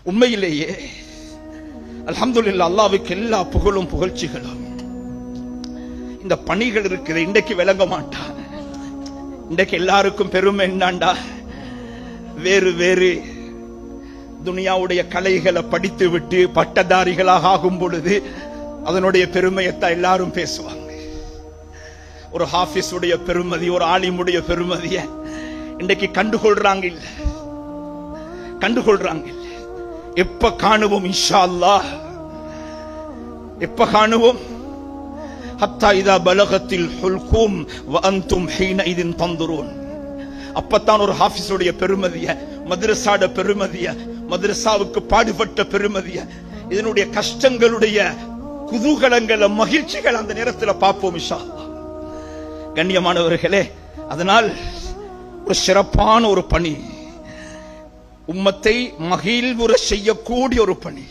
உண்மையிலேயே அல்ஹம்துலில்லாஹ், அல்லாஹ்வுக்கு எல்லா புகழும் புகழ்ச்சிகளும். இந்த பணிகள் இருக்குது, இன்றைக்கு விளங்க மாட்டான். இன்றைக்கு எல்லாருக்கும் பெருமை என்னண்டா, வேறு வேறு துனியாவுடைய கலைகளை படித்து விட்டு பட்டதாரிகளாக ஆகும் பொழுது அதனுடைய பெருமையத்தான் எல்லாரும் பேசுவாங்க. ஒரு ஹாஃபிஸுடைய பெருமதி, ஒரு ஆலிமுடைய பெருமதிய இன்றைக்கு கண்டுகொள்றாங்க இல்ல, கண்டுகொள்றாங்க இல்ல. எப்ப காணுவோம் இன்ஷா அல்லாஹ், எப்ப காணுவோம்? ஹத்தா இதா பலகத்தில் ஹுல்கும் வ அன்தும் ஹீனஇதின் தந்துரூன். அப்பத்தான் ஒரு ஹாஃபிஸுடைய பெருமதிய, மദ്രஸாட பெருமதிய, மദ്രஸாவுக்கு பாடுபட்ட பெருமதிய, இதனுடைய கஷ்டங்களுடைய குதூகலங்கள மகிழ்ச்சிகள் அந்த நேரத்தில் பார்ப்போம் இன்ஷா அல்லாஹ். கண்ணியமானவர்களே, அதனால் ஒரு சிறப்பான ஒரு பணி, உம்மத்தை மகிழ்வுற செய்யக்கூடிய ஒரு பணி.